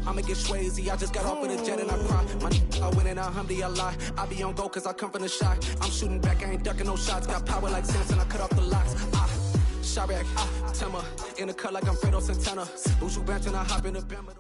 I'ma get Swayze. I just got off with a jet and I cry. I win in a Humvee, I lie. I be on go cause I come from the shot. I'm shooting back, I ain't ducking no shots. Got power like Samson, I cut off the locks. Chirac, Timmer, in the cut like I'm Fredo Santana. Bushu Banton, I hop in the Bama.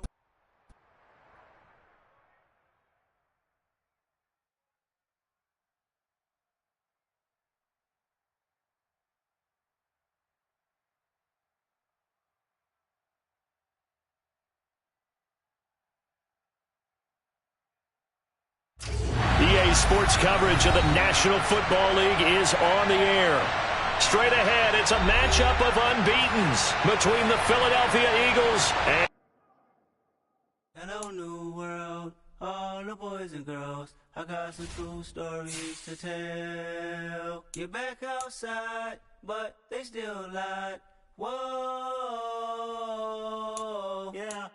EA Sports coverage of the National Football League is on the air. Straight ahead, it's a matchup of unbeatens between the Philadelphia Eagles and... Hello, new world, all the boys and girls. I got some true stories to tell. Get back outside, but they still lied. Whoa, yeah.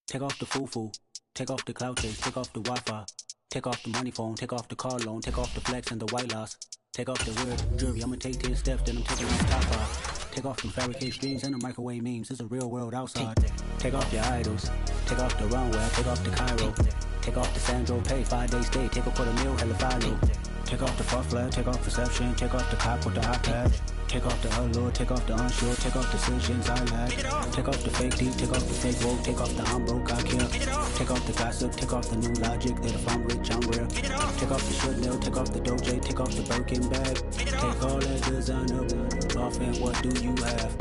Take off the foo-foo, take off the cloud chase, take off the Wi-Fi. Take off the money phone, take off the car loan, take off the flex and the white loss. Take off the weird jewelry, I'ma take 10 steps, then I'm taking the top off. Take off the fabricated streams and the microwave memes, it's a real world outside. Take off your idols, take off the runway, take off the Cairo. Take off the Sandro Pay, 5-day stay, take a quarter meal, hella follow. Take off the fuffler, take off perception, take off the cop with the iPad. Take off the allure, take off the unsure, take off decisions I lack. Take off the fake deep, take off the fake woke, take off the I'm broke, I care. Take off the gossip, take off the new logic that if I'm rich, I'm real. Take off the shit nail, take off the Doja, take off the Birkin bag. Take all that designer off and what do you have?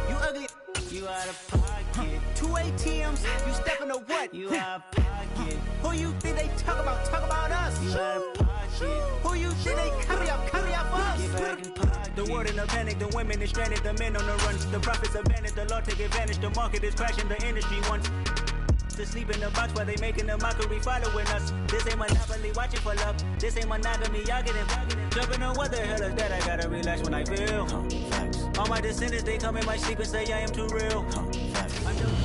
You ugly. You out of pocket. 2 ATMs, you stepping to what? You out of pocket. Who you think they talk about? Talk about us. You out of pocket. Who you think they carry up us? Get back in pocket. The world in a panic, the women is stranded, the men on the run. The profits are vanished, the law take advantage. The market is crashing, the industry wants to sleep in the box while they making a mockery following us. This ain't Monopoly, watching for love. This ain't monogamy, y'all getting jumping on what the hell is that? I gotta relax when I feel. All my descendants, they come in my sleep and say I am too real.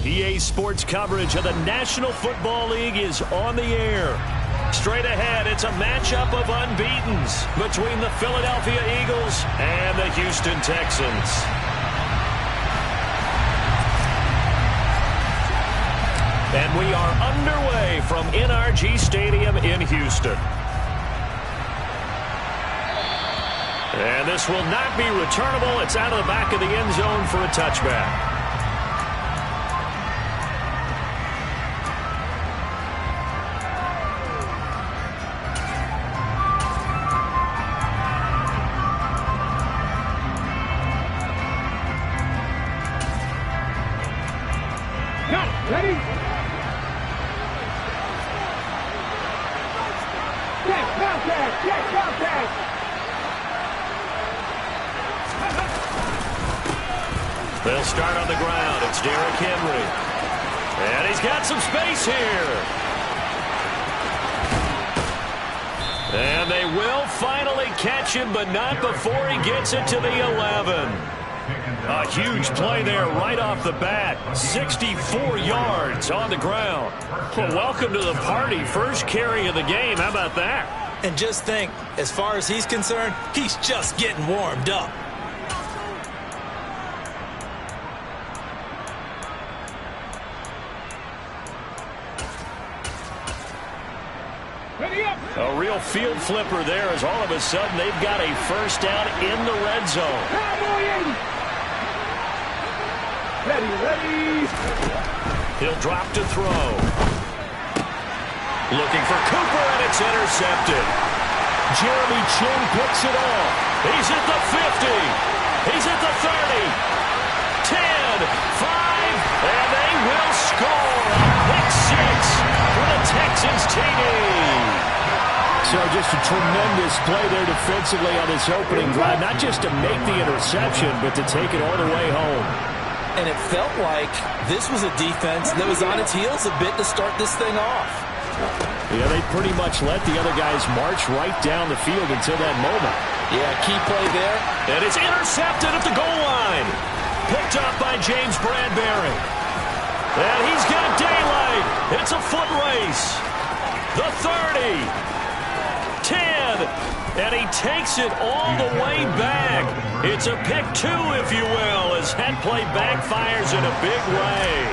EA Sports coverage of the National Football League is on the air. Straight ahead, it's a matchup of unbeatens between the Philadelphia Eagles and the Houston Texans. And we are underway from NRG Stadium in Houston. And this will not be returnable. It's out of the back of the end zone for a touchback. Ready? Check, contact. They'll start on the ground. It's Derrick Henry. And he's got some space here. And they will finally catch him, but not before he gets it to the 11. A huge play there right off the bat. 64 yards on the ground. Well, welcome to the party. First carry of the game. How about that? And just think, as far as he's concerned, he's just getting warmed up. A real field flipper there as all of a sudden they've got a first down in the red zone. Ready. He'll drop to throw. Looking for Cooper, and it's intercepted. Jeremy Chin picks it off. He's at the 50. He's at the 30. 10, 5, and they will score. Pick 6 for the Texans TD. So just a tremendous play there defensively on this opening drive. Not just to make the interception, but to take it all the way home. And it felt like this was a defense that was on its heels a bit to start this thing off. Yeah, they pretty much let the other guys march right down the field until that moment. Yeah, key play there. And it's intercepted at the goal line. Picked up by James Bradbury. And he's got daylight. It's a foot race. The 30. 10, and he takes it all the way back. It's a pick 2, if you will, as that play backfires in a big way.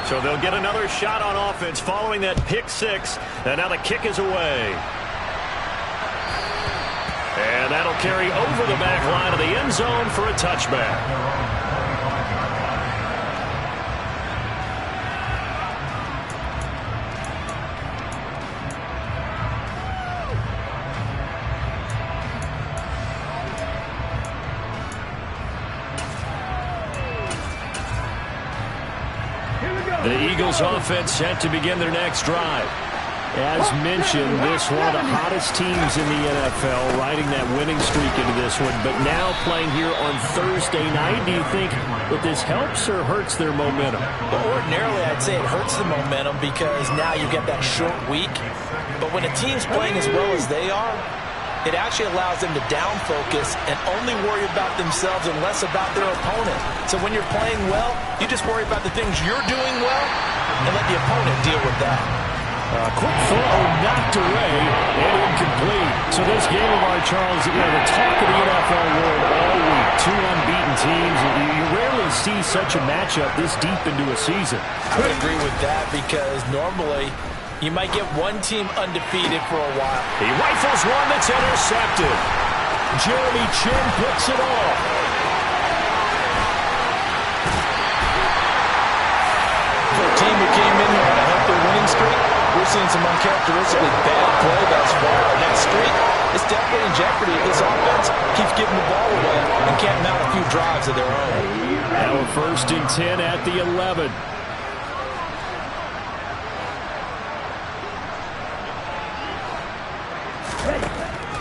So they'll get another shot on offense following that pick six. And now the kick is away. And that'll carry over the back line of the end zone for a touchback. The Eagles offense set to begin their next drive. As mentioned, this one of the hottest teams in the NFL, riding that winning streak into this one, but now playing here on Thursday night. Do you think that this helps or hurts their momentum? Well, ordinarily, I'd say it hurts the momentum because now you get that short week. But when a team's playing as well as they are, it actually allows them to down focus and only worry about themselves and less about their opponent. So when you're playing well, you just worry about the things you're doing well and let the opponent deal with that. Quick throw knocked away and incomplete. So this game of our Charles, the talk of the NFL world all week. Two unbeaten teams. You rarely see such a matchup this deep into a season. I would agree with that because normally you might get one team undefeated for a while. He rifles one that's intercepted. Jeremy Chinn picks it off. For a team who came in here on a healthy winning streak, we're seeing some uncharacteristically bad play thus far. And that streak is definitely in jeopardy if this offense keeps giving the ball away and can't mount a few drives of their own. Now a 1st and 10 at the 11.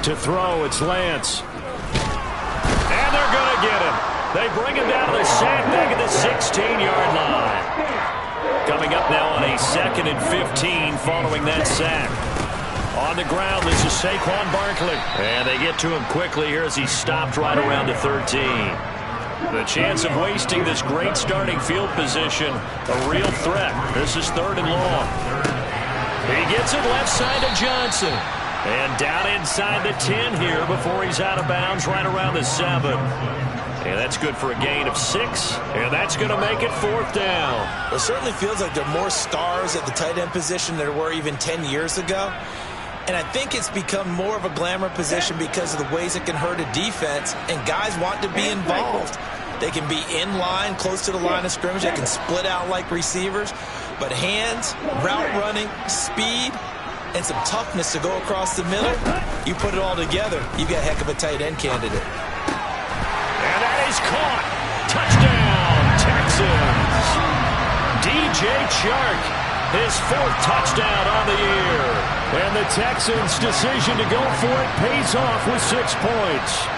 To throw, it's Lance. And they're going to get him. They bring him down to the sandbag at the 16-yard line. Coming up now on a 2nd and 15 following that sack. On the ground, this is Saquon Barkley. And they get to him quickly here as he stopped right around the 13. The chance of wasting this great starting field position, a real threat. This is 3rd and long. He gets it left side to Johnson. And down inside the 10 here before he's out of bounds right around the 7. And that's good for a gain of 6. And that's going to make it 4th down. It certainly feels like there are more stars at the tight end position than there were even 10 years ago. And I think it's become more of a glamour position because of the ways it can hurt a defense. And guys want to be involved. They can be in line, close to the line of scrimmage. They can split out like receivers. But hands, route running, speed, and some toughness to go across the middle, you put it all together, you got a heck of a tight end candidate. And that is caught. Touchdown, Texans. DJ Chark, his 4th touchdown on the year. And the Texans' decision to go for it pays off with 6 points.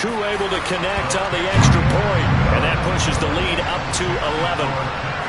Koo able to connect on the extra point, and that pushes the lead up to 11.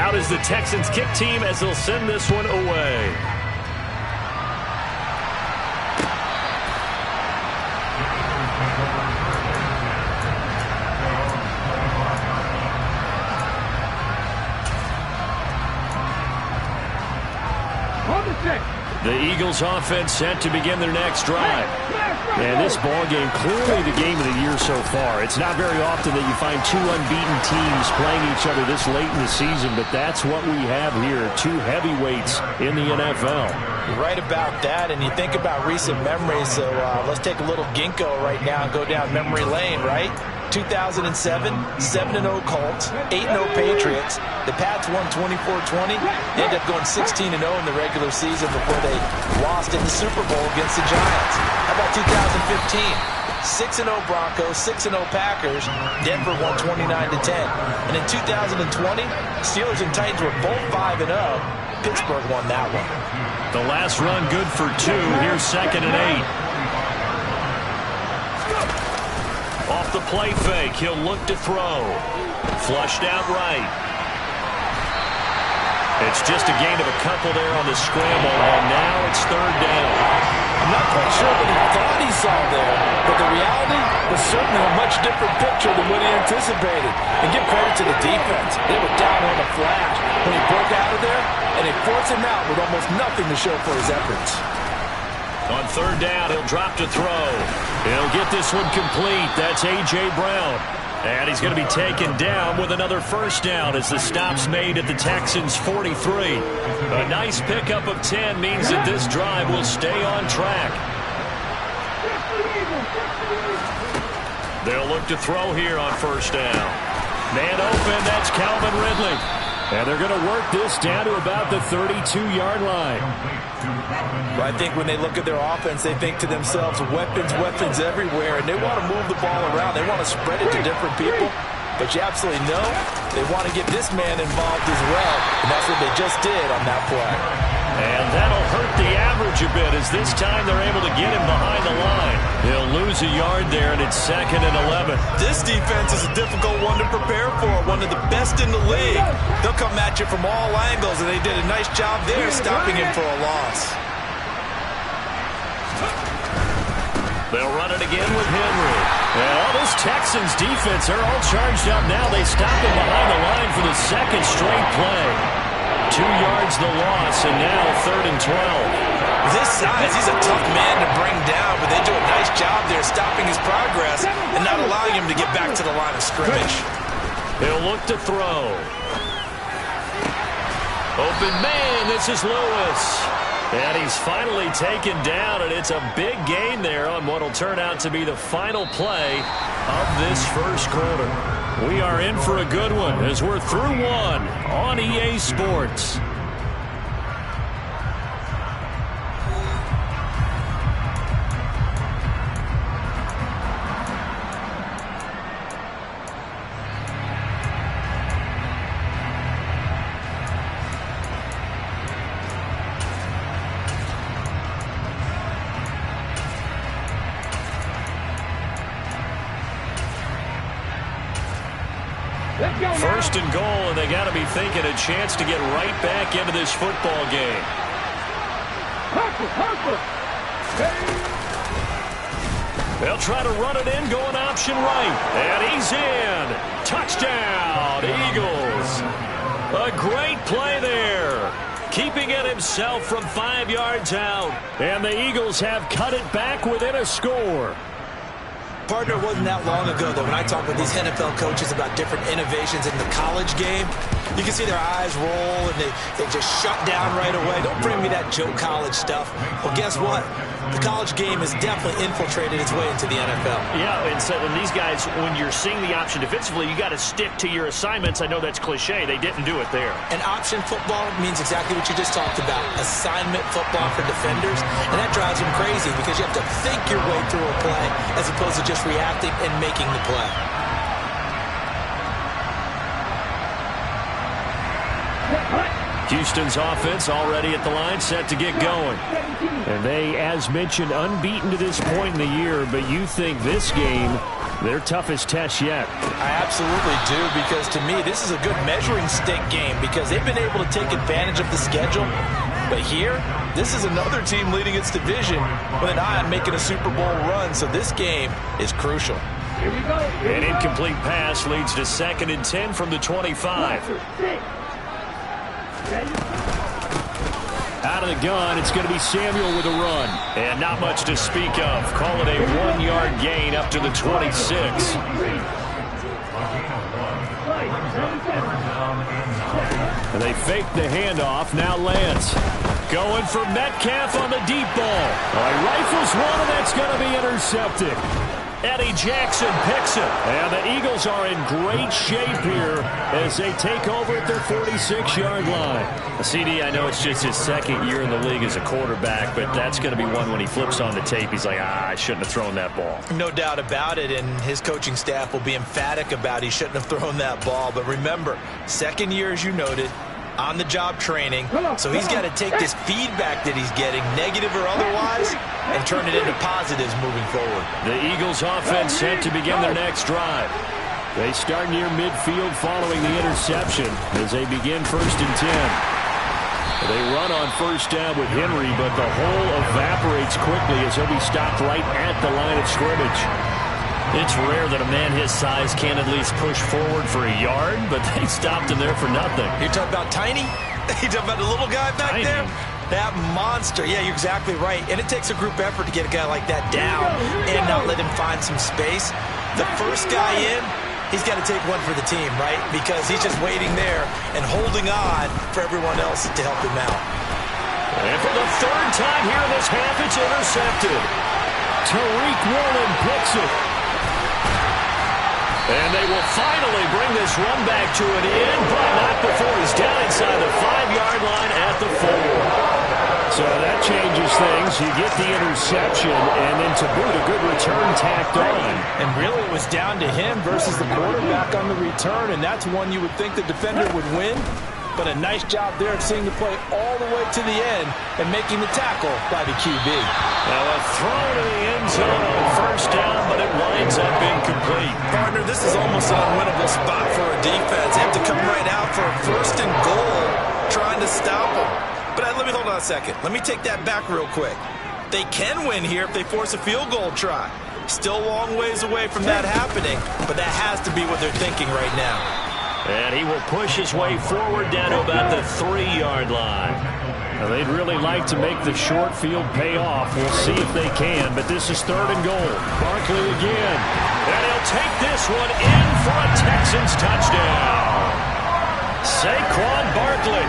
Out is the Texans kick team as they'll send this one away. The Eagles offense set to begin their next drive. And this ball game, clearly the game of the year so far. It's not very often that you find two unbeaten teams playing each other this late in the season, but that's what we have here, two heavyweights in the NFL. You're right about that, and you think about recent memories, so let's take a little ginkgo right now and go down memory lane, right? 2007, 7-0 Colts, 8-0 Patriots. The Pats won 24-20. They ended up going 16-0 in the regular season before they lost in the Super Bowl against the Giants. How about 2015? 6-0 Broncos, 6-0 Packers. Denver won 29-10. And in 2020, Steelers and Titans were both 5-0. Pittsburgh won that one. The last run good for 2. Here's 2nd and 8. Off the play fake, he'll look to throw. Flushed out right. It's just a gain of a couple there on the scramble, and now it's 3rd down. I'm not quite sure what he thought he saw there, but the reality was certainly a much different picture than what he anticipated. And give credit to the defense. They were down on the flash when he broke out of there, and they forced him out with almost nothing to show for his efforts. On 3rd down, he'll drop to throw. He'll get this one complete. That's A.J. Brown. And he's going to be taken down with another 1st down as the stop's made at the Texans' 43. A nice pickup of 10 means that this drive will stay on track. They'll look to throw here on 1st down. Man open, that's Calvin Ridley. And they're going to work this down to about the 32-yard line. Well, I think when they look at their offense, they think to themselves, weapons, weapons everywhere, and they want to move the ball around. They want to spread it to different people. But you absolutely know they want to get this man involved as well, and that's what they just did on that play. And that'll hurt the average a bit as this time they're able to get him behind the line. He'll lose a yard there, and it's 2nd and 11. This defense is a difficult one to prepare for, one of the best in the league. They'll come at you from all angles, and they did a nice job there stopping him for a loss. They'll run it again with Henry. And all this Texans defense, they're all charged up now. They stop him behind the line for the 2nd straight play. 2 yards the loss, and now 3rd and 12. This size, he's a tough man to bring down, but they do a nice job there stopping his progress and not allowing him to get back to the line of scrimmage. He'll look to throw. Open man, this is Lewis. And he's finally taken down, and it's a big gain there on what will turn out to be the final play of this 1st quarter. We are in for a good one as we're through 1 on EA Sports. First and goal, and they got to be thinking a chance to get right back into this football game. They'll try to run it in, going option right, and he's in. Touchdown, Eagles. A great play there. Keeping it himself from 5 yards out, and the Eagles have cut it back within a score. Partner, it wasn't that long ago that when I talk with these NFL coaches about different innovations in the college game, you can see their eyes roll and they just shut down right away. Don't bring me that Joe College stuff. Well, guess what? The college game has definitely infiltrated its way into the NFL. Yeah, and so and these guys, when you're seeing the option defensively, you got to stick to your assignments. I know that's cliche. They didn't do it there. And option football means exactly what you just talked about, assignment football for defenders. And that drives them crazy because you have to think your way through a play as opposed to just reacting and making the play. Houston's offense already at the line, set to get going. And they, as mentioned, unbeaten to this point in the year, but you think this game, their toughest test yet? I absolutely do, because to me, this is a good measuring stick game because they've been able to take advantage of the schedule. But here, this is another team leading its division with an eye on making a Super Bowl run, so this game is crucial. An incomplete pass leads to 2nd and 10 from the 25. Out of the gun, it's going to be Samuel with a run. And not much to speak of. Call it a 1-yard gain up to the 26. And they fake the handoff. Now Lance going for Metcalf on the deep ball. He rifles one, and that's going to be intercepted. Eddie Jackson picks it. And the Eagles are in great shape here as they take over at their 46-yard line. CD, I know it's just his second year in the league as a quarterback, but that's going to be one when he flips on the tape. He's like, I shouldn't have thrown that ball. No doubt about it, and his coaching staff will be emphatic about he shouldn't have thrown that ball. But remember, second year, as you noted, on-the-job training, so he's got to take this feedback that he's getting, negative or otherwise, and turn it into positives moving forward. The Eagles offense set to begin their next drive. They start near midfield following the interception as they begin 1st and 10. They run on first down with Henry, but the hole evaporates quickly as he'll be stopped right at the line of scrimmage. It's rare that a man his size can at least push forward for a yard, but they stopped him there for nothing. You're talking about tiny? You're talking about the little guy back there? That monster. Yeah, you're exactly right. And it takes a group effort to get a guy like that down and not let him find some space. The first guy in, he's got to take one for the team, right? Because he's just waiting there and holding on for everyone else to help him out. And for the 3rd time here in this half, it's intercepted. Tariq Woolen picks it. And they will finally bring this run back to an end, but not before he's down inside the 5-yard line at the 4. So that changes things. You get the interception, and then to boot, a good return tacked on. And really, it was down to him versus the quarterback on the return, and that's one you would think the defender would win. But a nice job there of seeing the play all the way to the end and making the tackle by the QB. Now a throw to the end zone on 1st down, but it winds up incomplete. Partner, this is almost an unwinnable spot for a defense. They have to come right out for a 1st and goal trying to stop them. But let me hold on a second. Let me take that back real quick. They can win here if they force a field goal try. Still a long ways away from that happening, but that has to be what they're thinking right now. And he will push his way forward down to about the 3-yard line. Now they'd really like to make the short field pay off. We'll see if they can, but this is 3rd and goal. Barkley again. And he'll take this one in for a Texans touchdown. Saquon Barkley,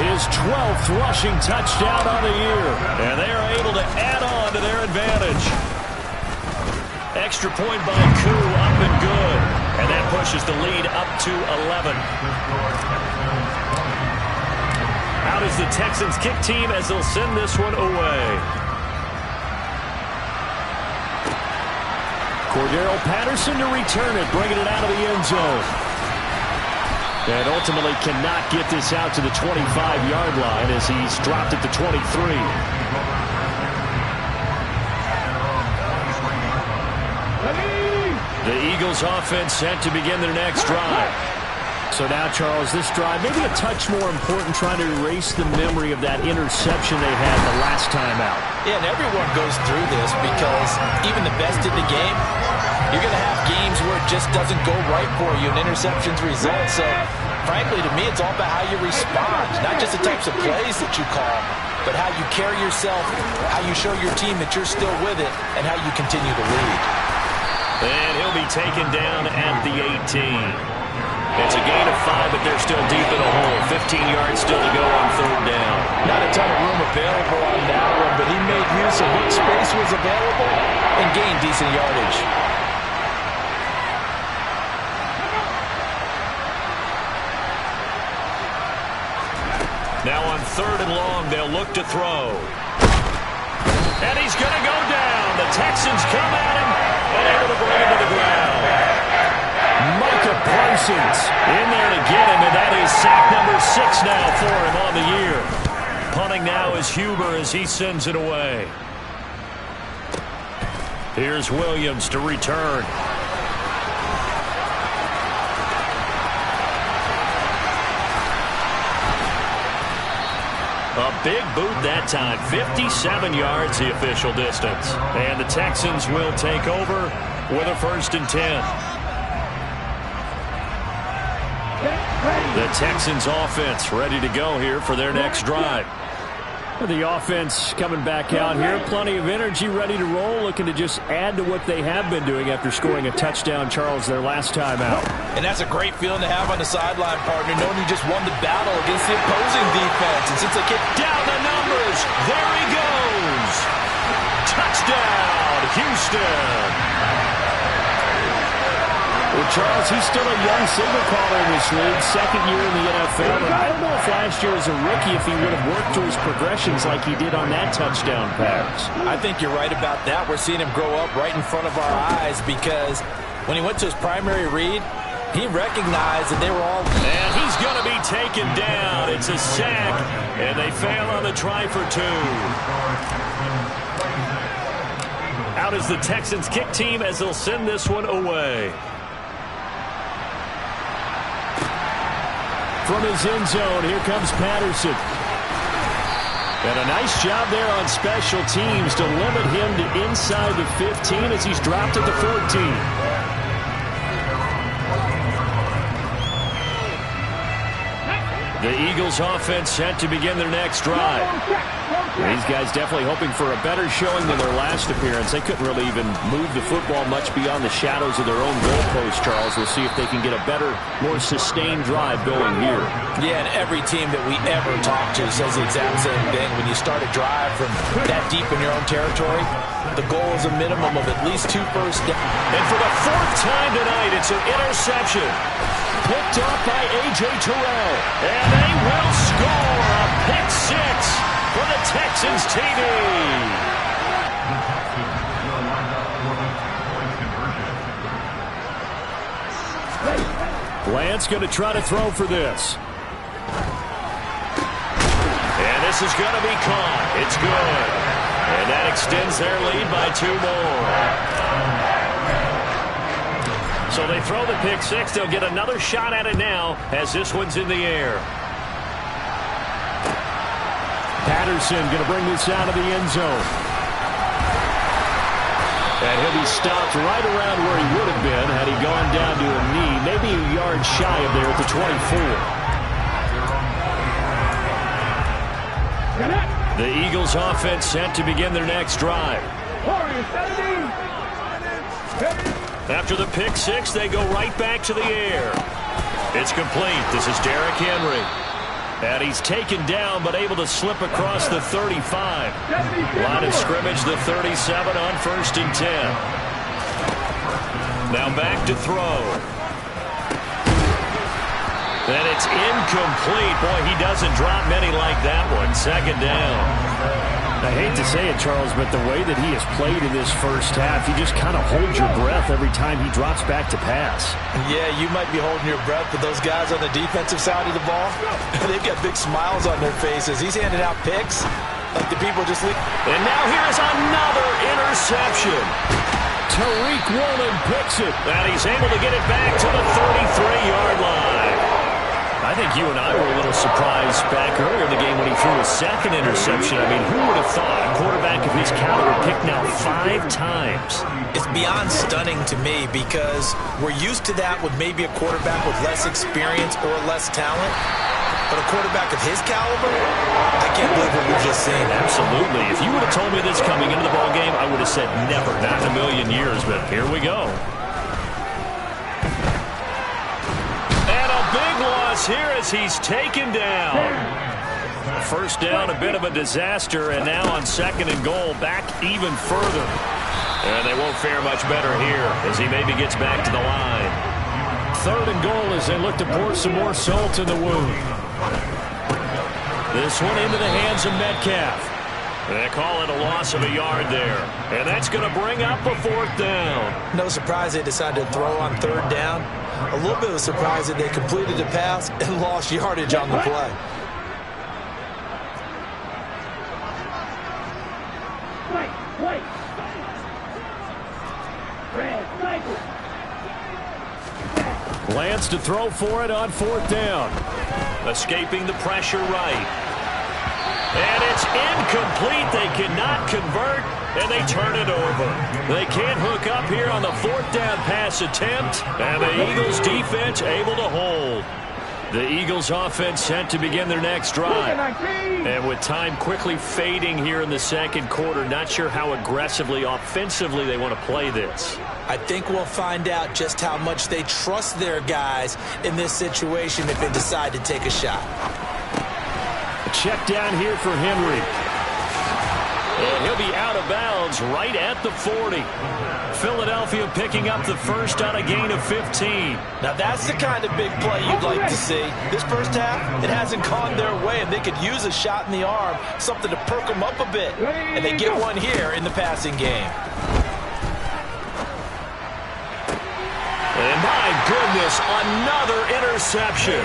his 12th rushing touchdown on the year. And they are able to add on to their advantage. Extra point by Koo, up and good. And that pushes the lead up to 11. Out is the Texans kick team as they'll send this one away. Cordero Patterson to return it, bringing it out of the end zone. And ultimately cannot get this out to the 25-yard line as he's dropped at the 23. The Eagles offense set to begin their next drive. So now, Charles, this drive maybe a touch more important, trying to erase the memory of that interception they had the last time out. Yeah, and everyone goes through this because even the best in the game, you're going to have games where it just doesn't go right for you, and interceptions result. So, frankly, to me, it's all about how you respond, not just the types of plays that you call, but how you carry yourself, how you show your team that you're still with it, and how you continue to lead. And he'll be taken down at the 18. It's a gain of 5, but they're still deep in a hole. 15 yards still to go on 3rd down. Not a ton of room available on that one, but he made use of what space was available and gained decent yardage. Now on 3rd and long, they'll look to throw. And he's going to go down. The Texans come at him and able to bring him to the ground. Micah Parsons in there to get him, and that is sack number 6 now for him on the year. Punting now is Huber as he sends it away. Here's Williams to return. A big boot that time. 57 yards the official distance. And the Texans will take over with a 1st and 10. The Texans offense ready to go here for their next drive. The offense coming back out here. Plenty of energy, ready to roll, looking to just add to what they have been doing after scoring a touchdown, Charles, their last time out. And that's a great feeling to have on the sideline, partner, knowing you just won the battle against the opposing defense. And since they get down the numbers, there he goes. Touchdown, Houston. Charles, he's still a young signal caller in this league, second year in the NFL. And I don't know if last year as a rookie if he would have worked through his progressions like he did on that touchdown pass. I think you're right about that. We're seeing him grow up right in front of our eyes because when he went to his primary read, he recognized that they were all... And he's going to be taken down. It's a sack, and they fail on the try for two. Out is the Texans kick team as they'll send this one away. From his end zone, here comes Patterson. And a nice job there on special teams to limit him to inside the 15 as he's dropped at the 14. The Eagles offense set to begin their next drive. These guys definitely hoping for a better showing than their last appearance. They couldn't really even move the football much beyond the shadows of their own goalpost, Charles. We'll see if they can get a better, more sustained drive going here. Yeah, and every team that we ever talk to says the exact same thing. When you start a drive from that deep in your own territory, the goal is a minimum of at least 2 first downs. And for the 4th time tonight, it's an interception. Picked up by A.J. Terrell. And they will score a pick 6 for the Texans TD. Lance going to try to throw for this. And this is going to be caught. It's good. And that extends their lead by 2 more. So they throw the pick 6. They'll get another shot at it now as this one's in the air. Patterson going to bring this out of the end zone. And he'll be stopped right around where he would have been had he gone down to a knee, maybe a yard shy of there at the 24. The Eagles offense set to begin their next drive. After the pick 6, they go right back to the air. It's complete. This is Derrick Henry. And he's taken down but able to slip across the 35. Line of scrimmage, the 37 on 1st and 10. Now back to throw. And it's incomplete. Boy, he doesn't drop many like that one. 2nd down. I hate to say it, Charles, but the way that he has played in this first half, you just kind of hold your breath every time he drops back to pass. Yeah, you might be holding your breath, but those guys on the defensive side of the ball, they've got big smiles on their faces. He's handing out picks like the people just leave. And now here is another interception. Tariq Woolen picks it, and he's able to get it back to the 33-yard line. I think you and I were a little surprised back earlier in the game when he threw a 2nd interception. I mean, who would have thought a quarterback of his caliber picked now 5 times? It's beyond stunning to me because we're used to that with maybe a quarterback with less experience or less talent. But a quarterback of his caliber, I can't believe what we've just seen. Absolutely. If you would have told me this coming into the ballgame, I would have said never, not in a million years. But here we go. Here as he's taken down. 1st down, a bit of a disaster, and now on 2nd and goal, back even further. And they won't fare much better here as he maybe gets back to the line. 3rd and goal as they look to pour some more salt in the wound. This one into the hands of Metcalf. They call it a loss of a yard there. And that's going to bring up a 4th down. No surprise they decided to throw on 3rd down. A little bit of a surprise that they completed the pass and lost yardage on the play. Lance to throw for it on 4th down. Escaping the pressure right. And it's incomplete. They cannot convert, and they turn it over. They can't hook up here on the 4th down pass attempt, and the Eagles defense able to hold. The Eagles offense set to begin their next drive. And with time quickly fading here in the 2nd quarter, not sure how aggressively, offensively they want to play this. I think we'll find out just how much they trust their guys in this situation if they decide to take a shot. Check down here for Henry. And he'll be out of bounds right at the 40. Philadelphia picking up the first on a gain of 15. Now that's the kind of big play you'd like to see. This first half, it hasn't gone their way, and they could use a shot in the arm, something to perk them up a bit. And they get one here in the passing game. And my goodness, another interception.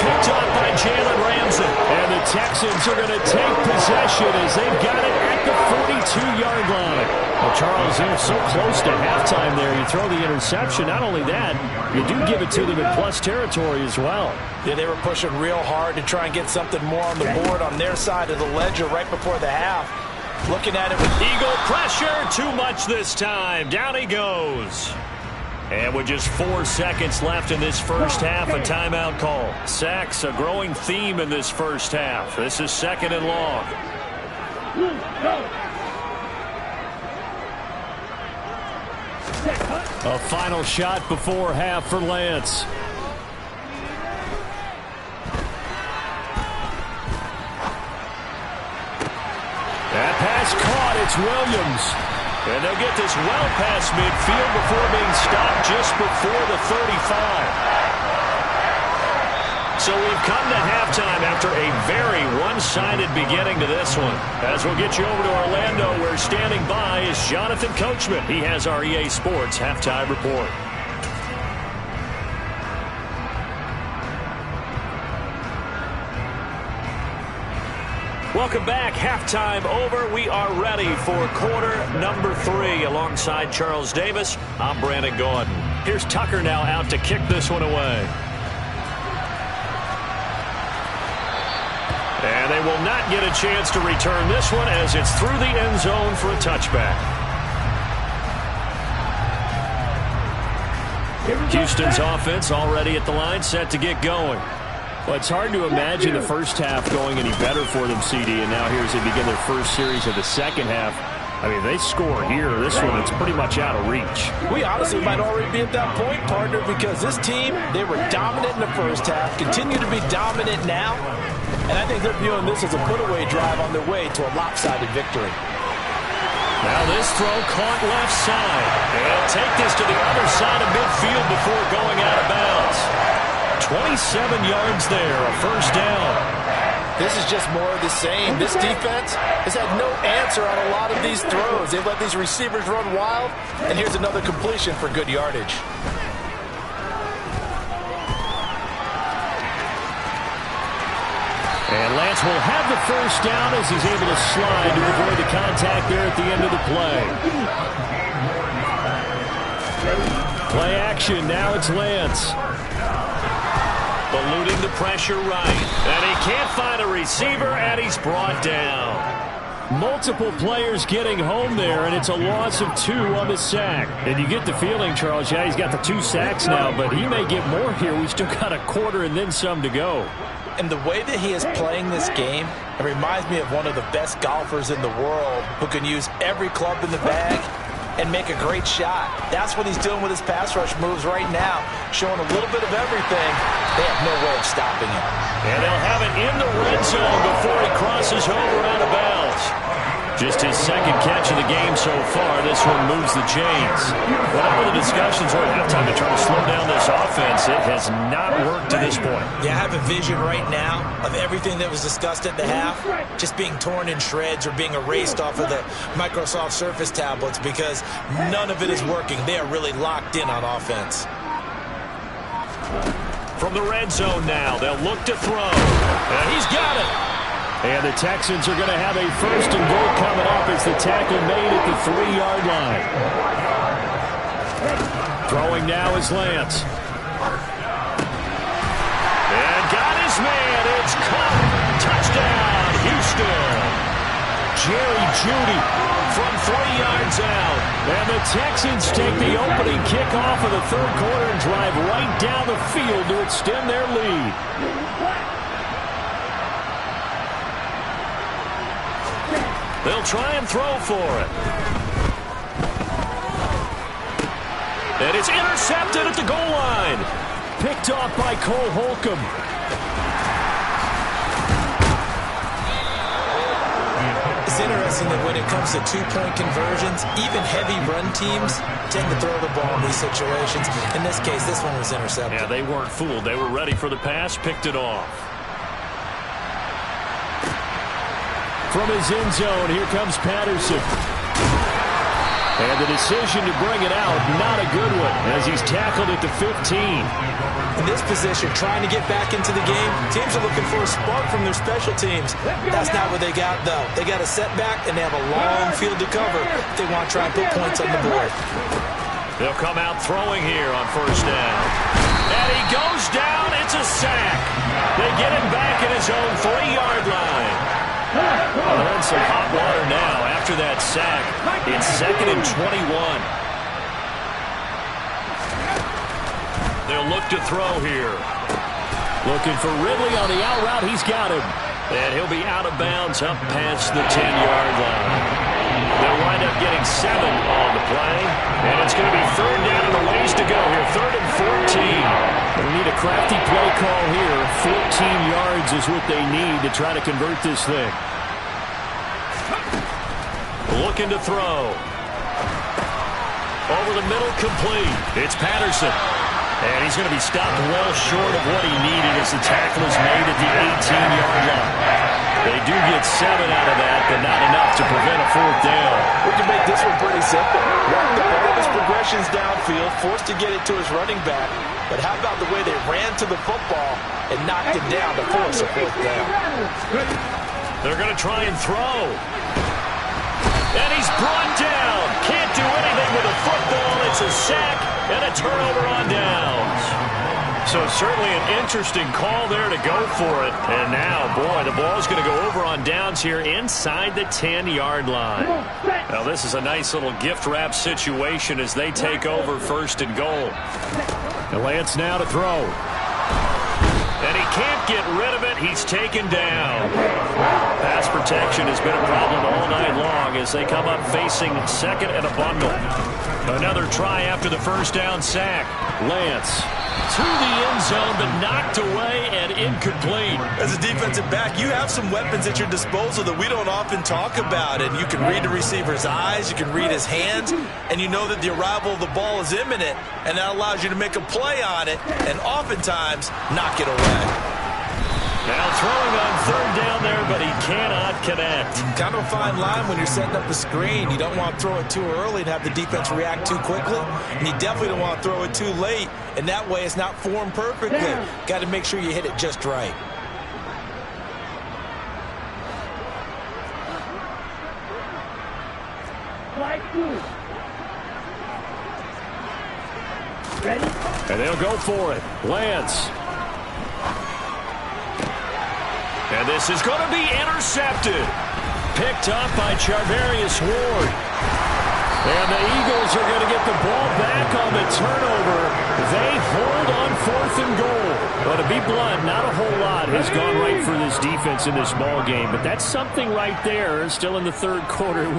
Picked up by Jalen Ramsey. And the Texans are going to take possession as they've got it at the 42-yard line. Well, Charles, they're so close to halftime there. You throw the interception. Not only that, you do give it to them in plus territory as well. Yeah, they were pushing real hard to try and get something more on the board on their side of the ledger right before the half. Looking at it with Eagle pressure. Too much this time. Down he goes. And with just 4 seconds left in this first half, a timeout call. Sacks, a growing theme in this first half. This is 2nd and long. A final shot before half for Lance. That pass caught. It's Williams. And they'll get this well past midfield before being stopped just before the 35. So we've come to halftime after a very one-sided beginning to this one. As we'll get you over to Orlando, where standing by is Jonathan Coachman. He has our EA Sports Halftime Report. Welcome back. Halftime over. We are ready for quarter number 3. Alongside Charles Davis, I'm Brandon Gaudin. Here's Tucker now out to kick this one away. And they will not get a chance to return this one as it's through the end zone for a touchback. Houston's offense already at the line, set to get going. Well, it's hard to imagine the first half going any better for them, CD, and now here as they begin their first series of the second half. I mean, they score here. This one, it's pretty much out of reach. We honestly might already be at that point, partner, because this team, they were dominant in the first half, continue to be dominant now, and I think they're viewing this as a put-away drive on their way to a lopsided victory. Now this throw caught left side. They'll take this to the other side of midfield before going out of bounds. 27 yards there, a first down. This is just more of the same. This defense has had no answer on a lot of these throws. They've let these receivers run wild, and here's another completion for good yardage. And Lance will have the first down as he's able to slide to avoid the contact there at the end of the play. Play action, now it's Lance. Eluding the pressure right. And he can't find a receiver, and he's brought down. Multiple players getting home there, and it's a loss of 2 on the sack. And you get the feeling, Charles, yeah, he's got the 2 sacks now, but he may get more here. We've still got a quarter and then some to go. And the way that he is playing this game, it reminds me of one of the best golfers in the world who can use every club in the bag and make a great shot. That's what he's doing with his pass rush moves right now, showing a little bit of everything. They have no way of stopping him. And they'll have it in the red zone before he crosses over out of bounds. Just his second catch of the game so far. This one moves the chains. Whatever the discussions were at halftime to try to slow down this offense, it has not worked to this point. Yeah, I have a vision right now of everything that was discussed at the half just being torn in shreds or being erased off of the Microsoft Surface tablets because none of it is working. They are really locked in on offense. From the red zone now, they'll look to throw. And he's got it. And the Texans are going to have a first and goal coming up as the tackle made at the 3-yard line. Throwing now is Lance. And got his man. It's caught. Touchdown, Houston. Jerry Jeudy from 3 yards out. And the Texans take the opening kickoff of the third quarter and drive right down the field to extend their lead. They'll try and throw for it. And it's intercepted at the goal line. Picked off by Cole Holcomb. It's interesting that when it comes to two-point conversions, even heavy run teams tend to throw the ball in these situations. In this case, this one was intercepted. Yeah, they weren't fooled. They were ready for the pass, picked it off. From his end zone, here comes Patterson. And the decision to bring it out, not a good one, as he's tackled at the 15. In this position, trying to get back into the game, teams are looking for a spark from their special teams. That's not what they got, though. They got a setback, and they have a long field to cover if they want to try and put points on the board. They'll come out throwing here on first down. And he goes down. It's a sack. They get him back at his own 3-yard line. Well, they're in some hot water now after that sack. It's 2nd and 21. They'll look to throw here. Looking for Ridley on the out route. He's got him. And he'll be out of bounds up past the 10-yard line. They'll wind up getting 7 on the play. And it's going to be 3rd down and a ways to go here. 3rd and 14. We need a crafty play call here. 14 yards is what they need to try to convert this thing. Looking to throw. Over the middle, complete. It's Patterson. And he's going to be stopped well short of what he needed as the tackle is made at the 18-yard line. They do get 7 out of that, but not enough to prevent a 4th down. We can make this one pretty simple. Walk the ball of his progressions downfield, forced to get it to his running back. But how about the way they ran to the football and knocked it down to force a 4th down? They're going to try and throw. And he's brought down. Can't do anything with a football. It's a sack and a turnover on downs. So certainly an interesting call there to go for it. And now, boy, the ball's going to go over on downs here inside the 10-yard line. Now, this is a nice little gift wrap situation as they take over 1st and goal. And Lance now to throw. And he can't get rid of it. He's taken down. Pass protection has been a problem all night long as they come up facing 2nd and a bundle. Another try after the 1st down sack. Lance to the end zone, but knocked away and incomplete. As a defensive back, you have some weapons at your disposal that we don't often talk about. And you can read the receiver's eyes, you can read his hands, and you know that the arrival of the ball is imminent, and that allows you to make a play on it and oftentimes knock it away. Now throwing on 3rd down there, but he cannot connect. Kind of a fine line when you're setting up a screen. You don't want to throw it too early and have the defense react too quickly. And you definitely don't want to throw it too late. And that way it's not formed perfectly. Got to make sure you hit it just right. And they'll go for it. Lance. And this is going to be intercepted. Picked up by Charvarius Ward. And the Eagles are going to get the ball back on the turnover. They hold on 4th and goal. But to be blunt, not a whole lot has gone right for this defense in this ball game. But that's something right there. Still in the 3rd quarter.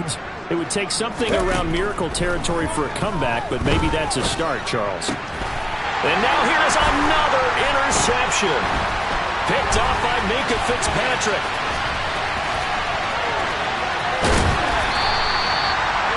It would take something around miracle territory for a comeback, but maybe that's a start, Charles. And now here's another interception. Picked off by Minkah Fitzpatrick.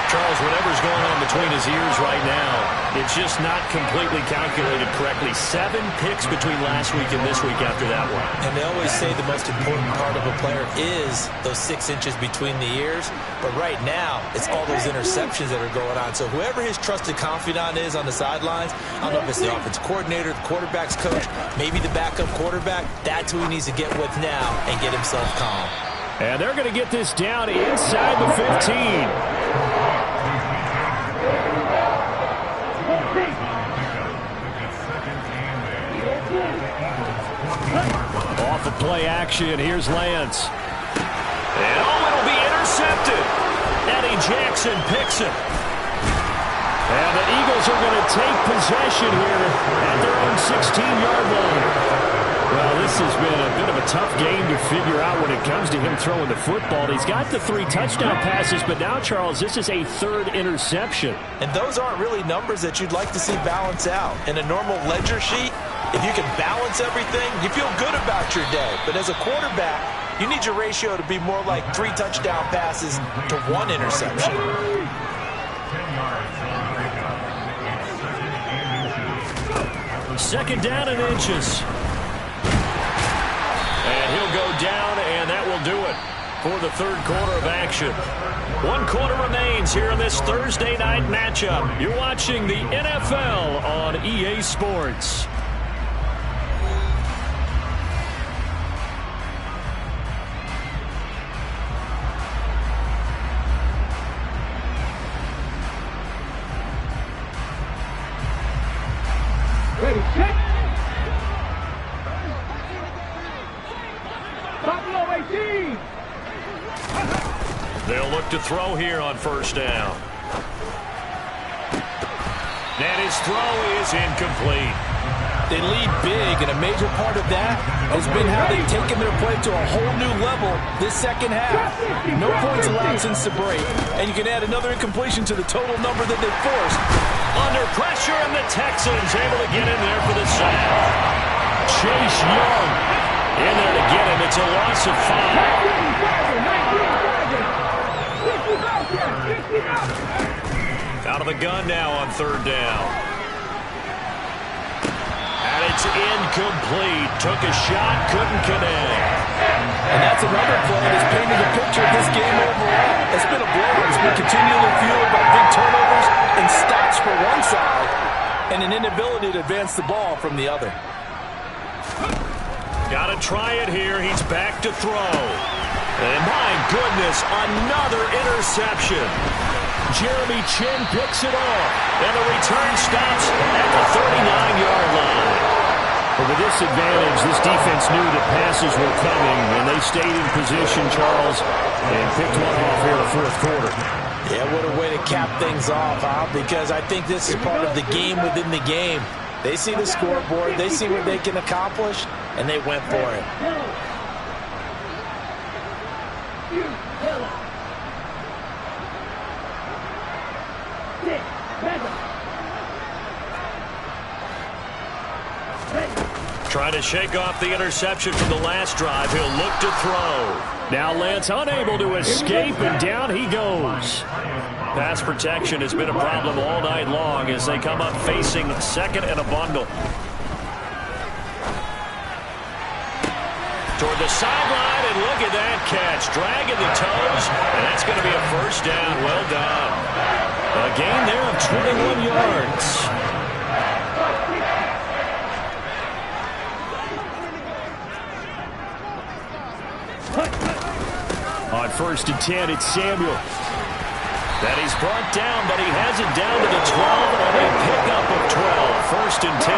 Charles, whatever's going on between his ears right now, it's just not completely calculated correctly. 7 picks between last week and this week after that one. And they always say the most important part of a player is those 6 inches between the ears. But right now, it's all those interceptions that are going on. So whoever his trusted confidant is on the sidelines, I don't know if it's the offensive coordinator, the quarterback's coach, maybe the backup quarterback, that's who he needs to get with now and get himself calm. And they're going to get this down inside the 15. Off of play action, here's Lance. And it'll be intercepted. Eddie Jackson picks it. And the Eagles are going to take possession here at their own 16-yard line. Well, this has been a bit of a tough game to figure out when it comes to him throwing the football. He's got the 3 touchdown passes, but now, Charles, this is a 3rd interception. And those aren't really numbers that you'd like to see balance out. In a normal ledger sheet, if you can balance everything, you feel good about your day. But as a quarterback, You need your ratio to be more like 3 touchdown passes to 1 interception. Second down and inches. And he'll go down, and that will do it for the third quarter of action. 1 quarter remains here in this Thursday night matchup. You're watching the NFL on EA Sports. Ready, set. Buffalo 18. They'll look to throw here on first down. And his throw is incomplete. They lead big, and a major part of that has been how they've taken their play to a whole new level this second half. No points allowed since the break, and you can add another incompletion to the total number that they forced. Under pressure, and the Texans able to get in there for the sack. Chase Young in there to get him. It's a loss of 5. Out of the gun now on third down. And it's incomplete. Took a shot, couldn't connect. And that's another play that's painted a picture of this game overall. It's been a blowout. It's been continually fueled by big turnovers and stops for one side and an inability to advance the ball from the other. Got to try it here. He's back to throw. And my goodness, another interception. Jeremy Chinn picks it off. And the return stops at the 39-yard line. Well, with this advantage, this defense knew that passes were coming, and they stayed in position, Charles, and picked one off here in the fourth quarter. Yeah, what a way to cap things off, huh? Because I think this is part of the game within the game. They see the scoreboard, they see what they can accomplish, and they went for it. Trying to shake off the interception from the last drive. He'll look to throw. Now Lance unable to escape, and down he goes. Pass protection has been a problem all night long as they come up facing second and a bundle. Toward the sideline, and look at that catch. Dragging the toes, and that's going to be a first down. Well done. A gain there of 21 yards. On 1st and 10, it's Samuel. That he's brought down, but he has it down to the 12, and a pickup of 12. 1st and 10.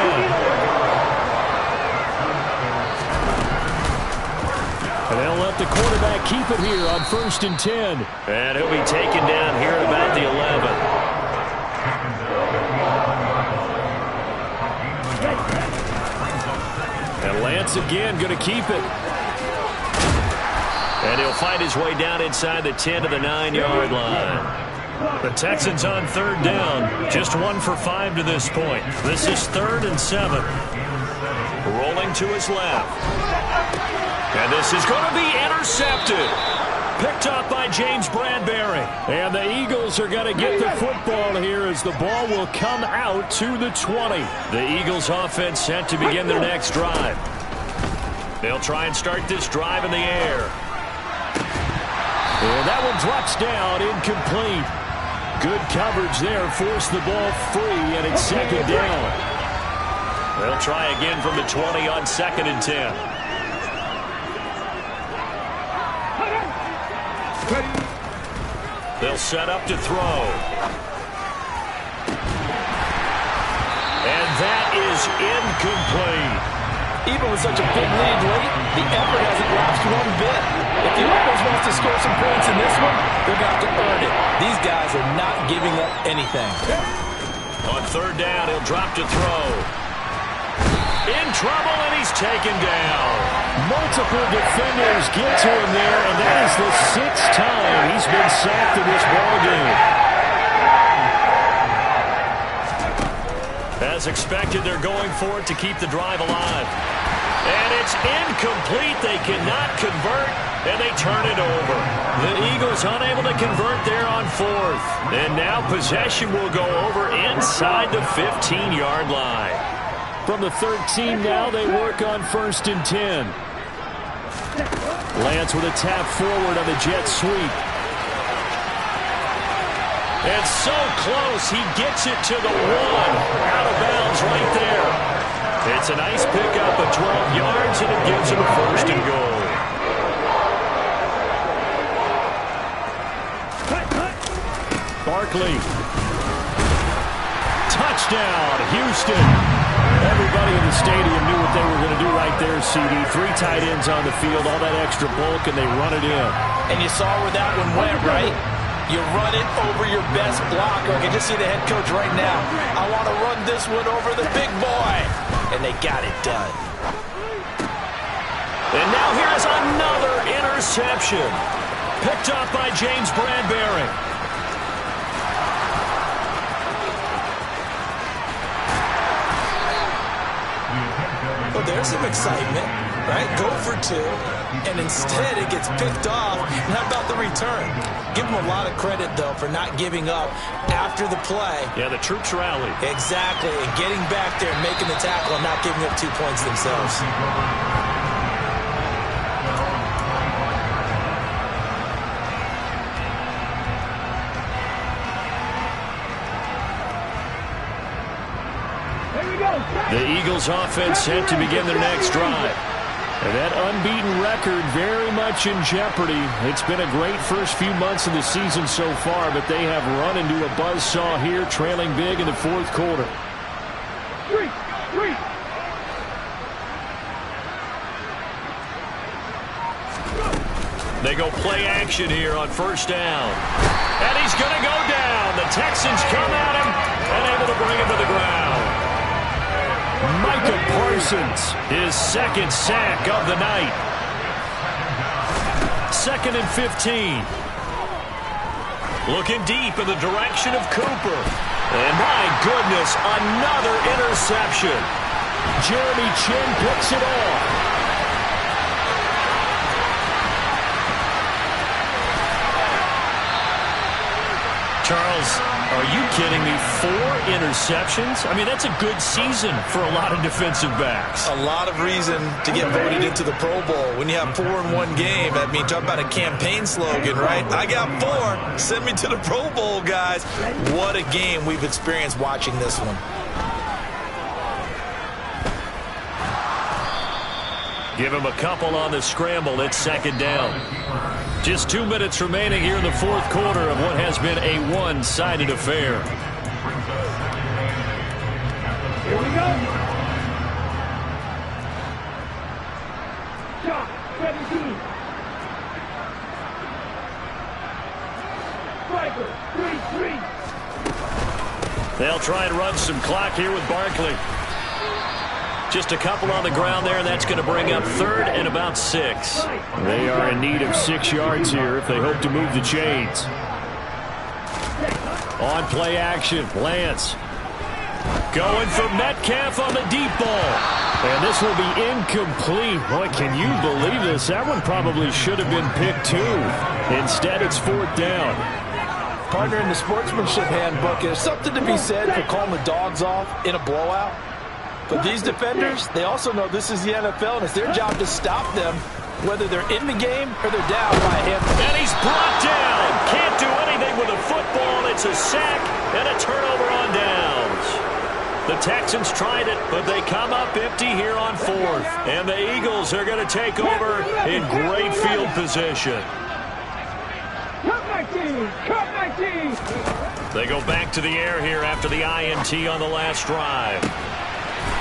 And they'll let the quarterback keep it here on 1st and 10. And he'll be taken down here at about the 11. And Lance again going to keep it. And he'll find his way down inside the 10 to the 9-yard line. The Texans on third down. Just 1 for 5 to this point. This is 3rd and 7. Rolling to his left. And this is going to be intercepted. Picked up by James Bradbury. And the Eagles are going to get the football here as the ball will come out to the 20. The Eagles offense set to begin their next drive. They'll try and start this drive in the air. And that one drops down, incomplete. Good coverage there, forced the ball free, and it's second down. They'll try again from the 20 on 2nd and 10. They'll set up to throw. And that is incomplete. Even with such a big lead late, the effort hasn't lapsed one bit. If the offense wants to score some points in this one, they're going to have to earn it. These guys are not giving up anything. On third down, he'll drop to throw. In trouble, and he's taken down. Multiple defenders get to him there, and that is the 6th time he's been sacked in this ballgame. As As expected, they're going for it to keep the drive alive. And it's incomplete. They cannot convert, and they turn it over. The Eagles unable to convert there on fourth. And now possession will go over inside the 15-yard line. From the 13 now, they work on 1st and 10. Lance with a tap forward on the jet sweep. And so close, he gets it to the 1. Out of bounds right there. It's a nice pickup of 12 yards, and it gives him a 1st and goal. Barkley. Touchdown, Houston. Everybody in the stadium knew what they were going to do right there, CD. 3 tight ends on the field, all that extra bulk, and they run it in. And you saw where that one went, right? You run it over your best blocker. I can just see the head coach right now. I want to run this one over the big boy. And they got it done. And now here's another interception. Picked up by James Bradbury. Well, there's some excitement, right? Go for 2, and instead it gets picked off. And how about the return? Give them a lot of credit, though, for not giving up after the play. Yeah, the troops rallied. Exactly, and getting back there and making the tackle and not giving up 2 points themselves. The Eagles offense set to begin their next drive. And that unbeaten record very much in jeopardy. It's been a great first few months of the season so far, but they have run into a buzzsaw here, trailing big in the 4th quarter. They go play action here on 1st down. And he's going to go down. The Texans come at him and able to bring him to the ground. Micah Parsons, his 2nd sack of the night. 2nd and 15. Looking deep in the direction of Cooper. And my goodness, another interception. Jeremy Chin picks it off. Charles, are you kidding me? 4 interceptions? I mean, that's a good season for a lot of defensive backs. A lot of reason to get voted into the Pro Bowl. When you have 4 in one game, I mean, talk about a campaign slogan, right? I got 4. Send me to the Pro Bowl, guys. What a game we've experienced watching this one. Give him a couple on the scramble. It's 2nd down. Just 2 minutes remaining here in the 4th quarter of what has been a one-sided affair. Here we go. Shot 17. Striker 3-3. They'll try and run some clock here with Barkley. Just a couple on the ground there, and that's going to bring up 3rd and about 6. They are in need of 6 yards here if they hope to move the chains. On play action, Lance. Going for Metcalf on the deep ball. And this will be incomplete. Boy, can you believe this? That one probably should have been picked too. Instead, it's 4th down. Partner, in the sportsmanship handbook, there's something to be said for calling the dogs off in a blowout. But these defenders, they also know this is the NFL, and it's their job to stop them, whether they're in the game or they're down by a handful. And he's brought down. Can't do anything with a football. It's a sack and a turnover on downs. The Texans tried it, but they come up empty here on 4th. And the Eagles are going to take over in great field position. Cut 19! Cut 19! They go back to the air here after the INT on the last drive.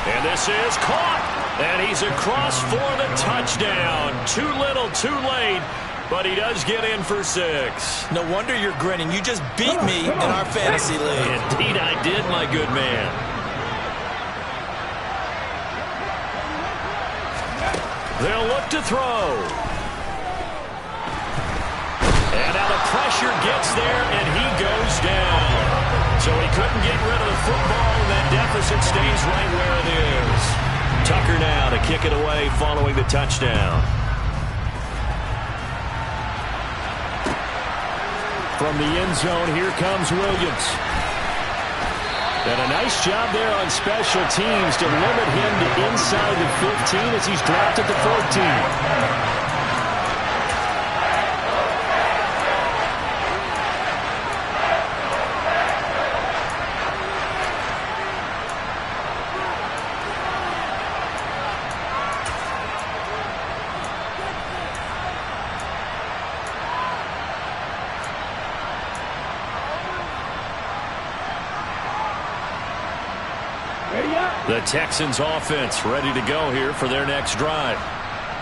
And this is caught. And he's across for the touchdown. Too little, too late. But he does get in for 6. No wonder you're grinning. You just beat me in our fantasy league. Indeed I did, my good man. They'll look to throw. And now the pressure gets there, and he goes down. So he couldn't get rid of the football. and that deficit stays right where it is. Tucker now to kick it away following the touchdown. From the end zone, here comes Williams. And a nice job there on special teams to limit him to inside the 15 as he's dropped at the 14. The Texans offense ready to go here for their next drive.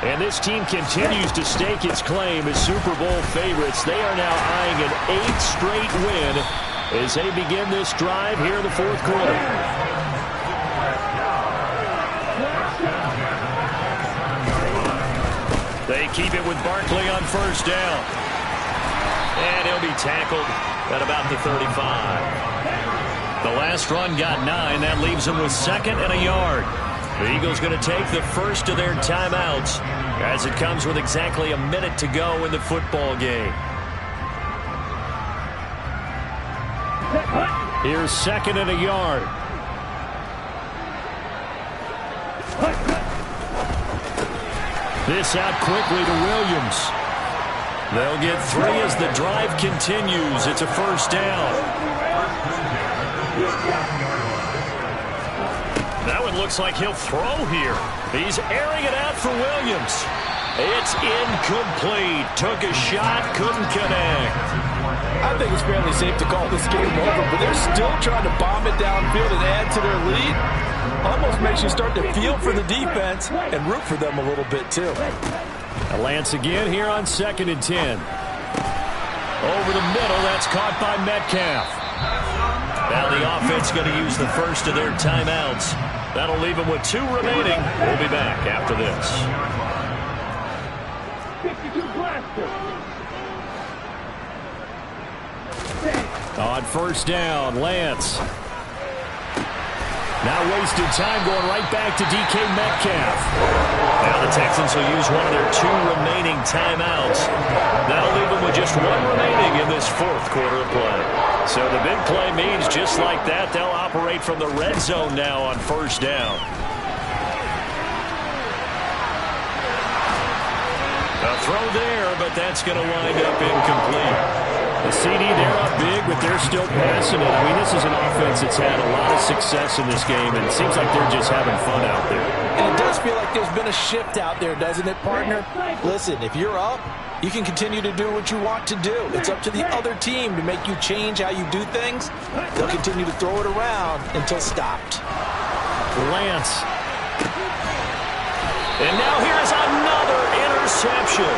And this team continues to stake its claim as Super Bowl favorites. They are now eyeing an 8th straight win as they begin this drive here in the fourth quarter. They keep it with Barkley on first down. And he'll be tackled at about the 35. The last run got 9. That leaves them with 2nd and a yard. The Eagles going to take the first of their timeouts as it comes with exactly a minute to go in the football game. Here's 2nd and a yard. This out quickly to Williams. They'll get 3 as the drive continues. It's a first down. That one looks like he'll throw here. He's airing it out for Williams. It's incomplete. Took a shot, couldn't connect. I think it's fairly safe to call this game over, but they're still trying to bomb it downfield and add to their lead. Almost makes you start to feel for the defense and root for them a little bit, too. Lance again here on 2nd and 10. Over the middle, that's caught by Metcalf. Now the offense going to use the first of their timeouts. That'll leave them with 2 remaining. We'll be back after this. 52 blaster. On first down, Lance. Now wasted time going right back to DK Metcalf. Now the Texans will use one of their 2 remaining timeouts. That'll leave them with just 1 remaining in this fourth quarter of play. So the big play means just like that, they'll operate from the red zone now on first down. A throw there, but that's going to wind up incomplete. The CD, they're up big, but they're still passing it. I mean, this is an offense that's had a lot of success in this game, and it seems like they're just having fun out there. And it does feel like there's been a shift out there, doesn't it, partner? Listen, if you're up, you can continue to do what you want to do. It's up to the other team to make you change how you do things. They'll continue to throw it around until stopped. Lance. And now here's another interception.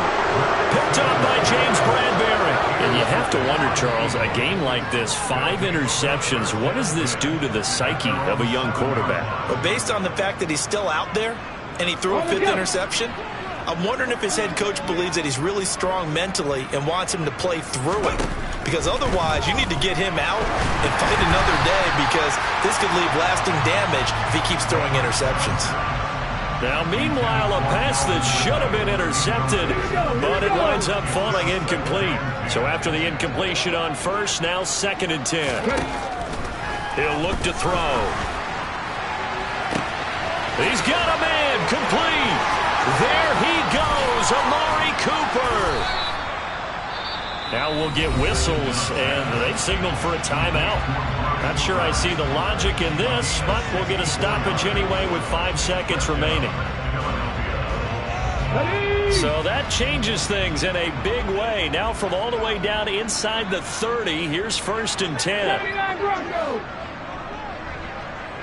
Picked up by James Bradbury. And you have to wonder, Charles, a game like this, 5 interceptions, what does this do to the psyche of a young quarterback? But based on the fact that he's still out there and he threw a 5th interception, I'm wondering if his head coach believes that he's really strong mentally and wants him to play through it. Because otherwise, you need to get him out and fight another day, because this could leave lasting damage if he keeps throwing interceptions. Now, meanwhile, a pass that should have been intercepted, but it winds up falling incomplete. So after the incompletion on first, now 2nd and 10. He'll look to throw. He's got a man, complete. There he goes, Amari Cooper. Now we'll get whistles, and they've signaled for a timeout. Not sure I see the logic in this, but we'll get a stoppage anyway with 5 seconds remaining. So that changes things in a big way. Now from all the way down inside the 30, here's 1st and 10.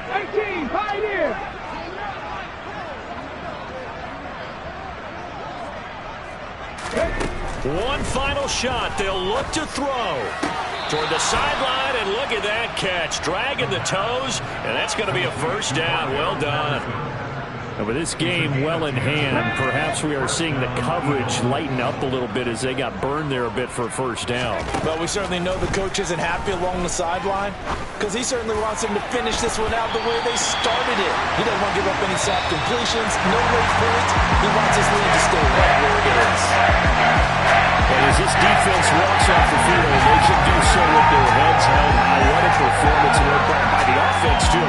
19, Pioneer. One final shot. They'll look to throw toward the sideline, and look at that catch. Dragging the toes, and that's going to be a first down. Well done. And with this game well in hand, perhaps we are seeing the coverage lighten up a little bit as they got burned there a bit for a first down. Well, we certainly know the coach isn't happy along the sideline because he certainly wants them to finish this one out the way they started it. He doesn't want to give up any sack completions, no late points. He wants his lead to stay right where it is. And as this defense walks off the field, they should do so with their heads held high. What a performance by the offense, too.